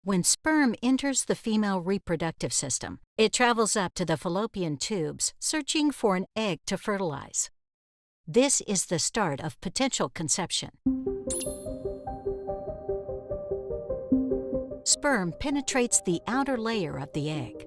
When sperm enters the female reproductive system, it travels up to the fallopian tubes, searching for an egg to fertilize. This is the start of potential conception. Sperm penetrates the outer layer of the egg.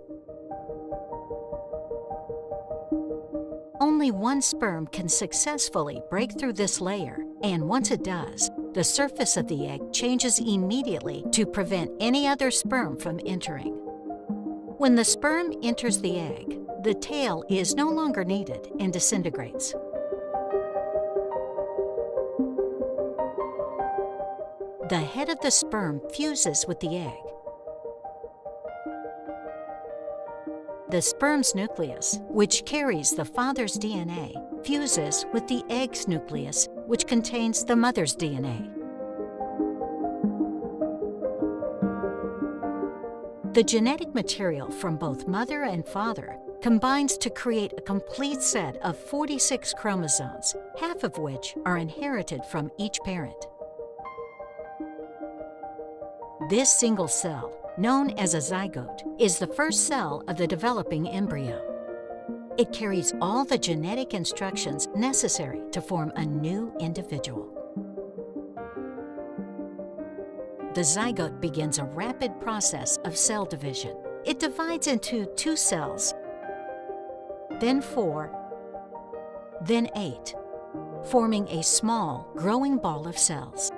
Only one sperm can successfully break through this layer, and once it does, the surface of the egg changes immediately to prevent any other sperm from entering. When the sperm enters the egg, the tail is no longer needed and disintegrates. The head of the sperm fuses with the egg. The sperm's nucleus, which carries the father's DNA, fuses with the egg's nucleus, which contains the mother's DNA. The genetic material from both mother and father combines to create a complete set of 46 chromosomes, half of which are inherited from each parent. This single cell, known as a zygote, is the first cell of the developing embryo. It carries all the genetic instructions necessary to form a new individual. The zygote begins a rapid process of cell division. It divides into 2 cells, then 4, then 8, forming a small, growing ball of cells.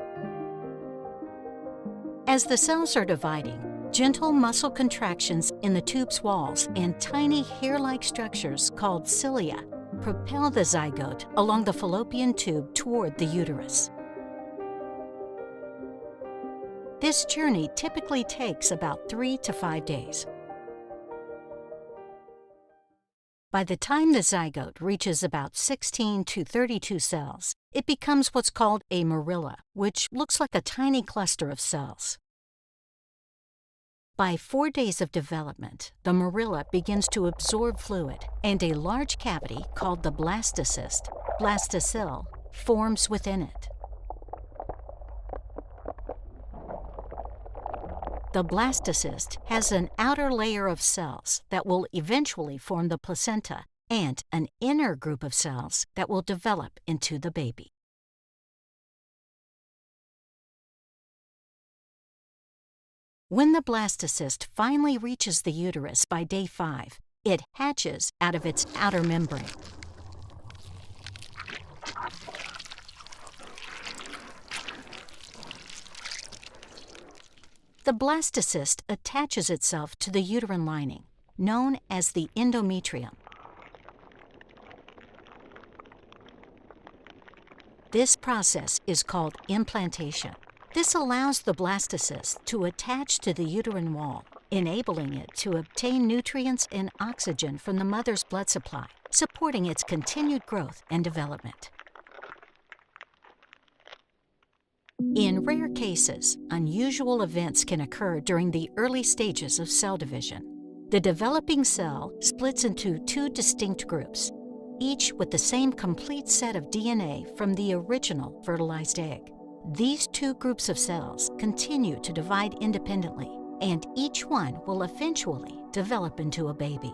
As the cells are dividing, gentle muscle contractions in the tube's walls and tiny hair-like structures called cilia propel the zygote along the fallopian tube toward the uterus. This journey typically takes about 3 to 5 days. By the time the zygote reaches about 16 to 32 cells, it becomes what's called a marilla, which looks like a tiny cluster of cells. By 4 days of development, the marilla begins to absorb fluid, and a large cavity called the blastocell, forms within it. The blastocyst has an outer layer of cells that will eventually form the placenta and an inner group of cells that will develop into the baby. When the blastocyst finally reaches the uterus by day 5, it hatches out of its outer membrane. The blastocyst attaches itself to the uterine lining, known as the endometrium. This process is called implantation. This allows the blastocyst to attach to the uterine wall, enabling it to obtain nutrients and oxygen from the mother's blood supply, supporting its continued growth and development. In rare cases, unusual events can occur during the early stages of cell division. The developing cell splits into 2 distinct groups, each with the same complete set of DNA from the original fertilized egg. These 2 groups of cells continue to divide independently, and each one will eventually develop into a baby.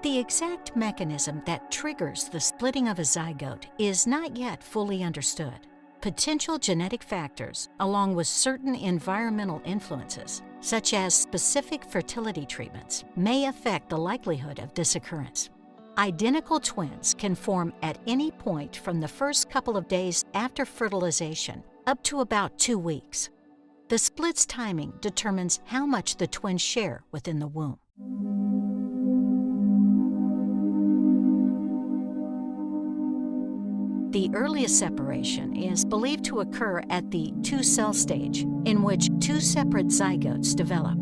The exact mechanism that triggers the splitting of a zygote is not yet fully understood. Potential genetic factors, along with certain environmental influences, such as specific fertility treatments, may affect the likelihood of this occurrence. Identical twins can form at any point from the first couple of days after fertilization up to about 2 weeks. The split's timing determines how much the twins share within the womb. The earliest separation is believed to occur at the 2-cell stage, in which 2 separate zygotes develop.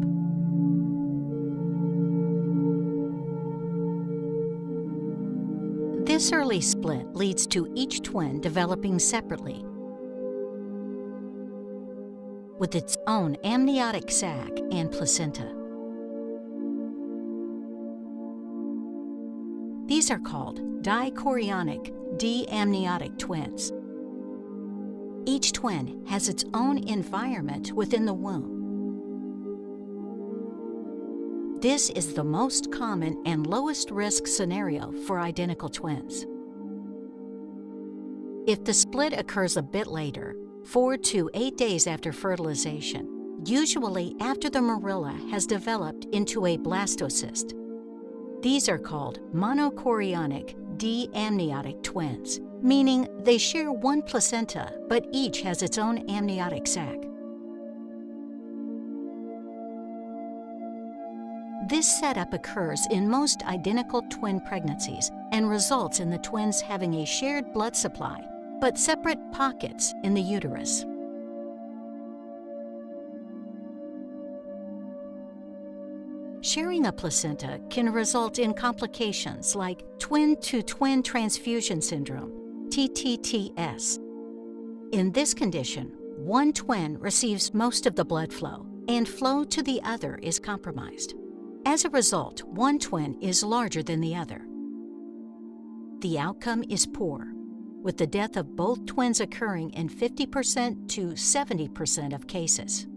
This early split leads to each twin developing separately, with its own amniotic sac and placenta. These are called dichorionic diamniotic twins. Each twin has its own environment within the womb. This is the most common and lowest risk scenario for identical twins. If the split occurs a bit later, 4 to 8 days after fertilization, usually after the marilla has developed into a blastocyst, these are called monochorionic D-amniotic twins, meaning they share one placenta but each has its own amniotic sac. This setup occurs in most identical twin pregnancies and results in the twins having a shared blood supply, but separate pockets in the uterus. Sharing a placenta can result in complications like twin-to-twin transfusion syndrome, TTTS. In this condition, one twin receives most of the blood flow, and flow to the other is compromised. As a result, one twin is larger than the other. The outcome is poor, with the death of both twins occurring in 50% to 70% of cases.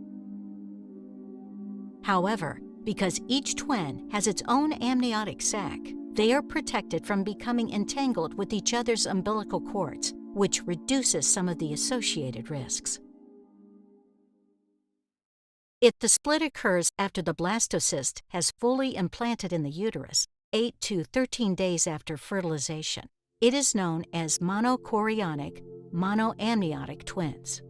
However, because each twin has its own amniotic sac, they are protected from becoming entangled with each other's umbilical cords, which reduces some of the associated risks. If the split occurs after the blastocyst has fully implanted in the uterus, 8 to 13 days after fertilization, it is known as monochorionic, monoamniotic twins.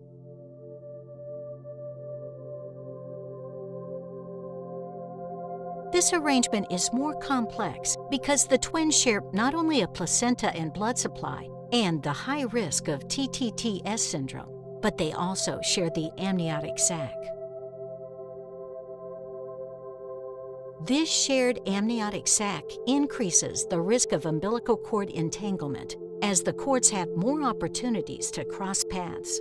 This arrangement is more complex because the twins share not only a placenta and blood supply and the high risk of TTTS syndrome, but they also share the amniotic sac. This shared amniotic sac increases the risk of umbilical cord entanglement as the cords have more opportunities to cross paths.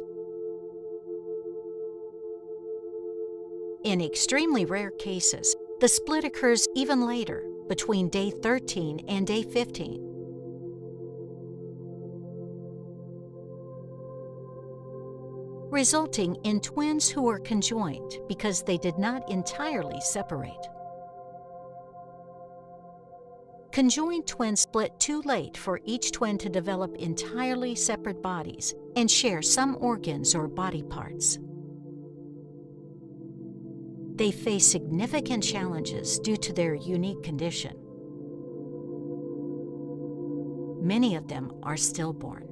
In extremely rare cases, the split occurs even later, between day 13 and day 15. Resulting in twins who are conjoined because they did not entirely separate. Conjoined twins split too late for each twin to develop entirely separate bodies and share some organs or body parts. They face significant challenges due to their unique condition. Many of them are stillborn.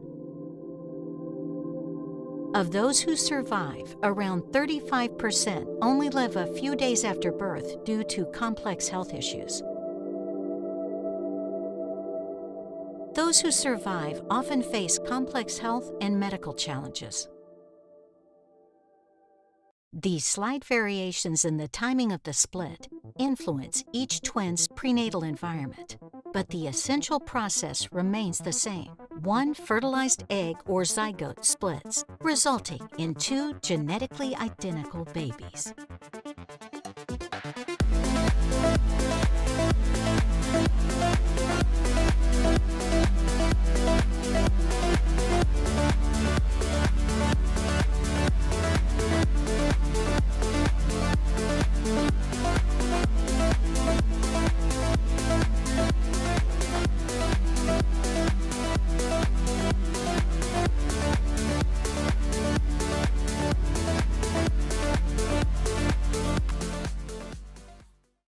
Of those who survive, around 35% only live a few days after birth due to complex health issues. Those who survive often face complex health and medical challenges. These slight variations in the timing of the split influence each twin's prenatal environment, but the essential process remains the same. One fertilized egg or zygote splits, resulting in two genetically identical babies.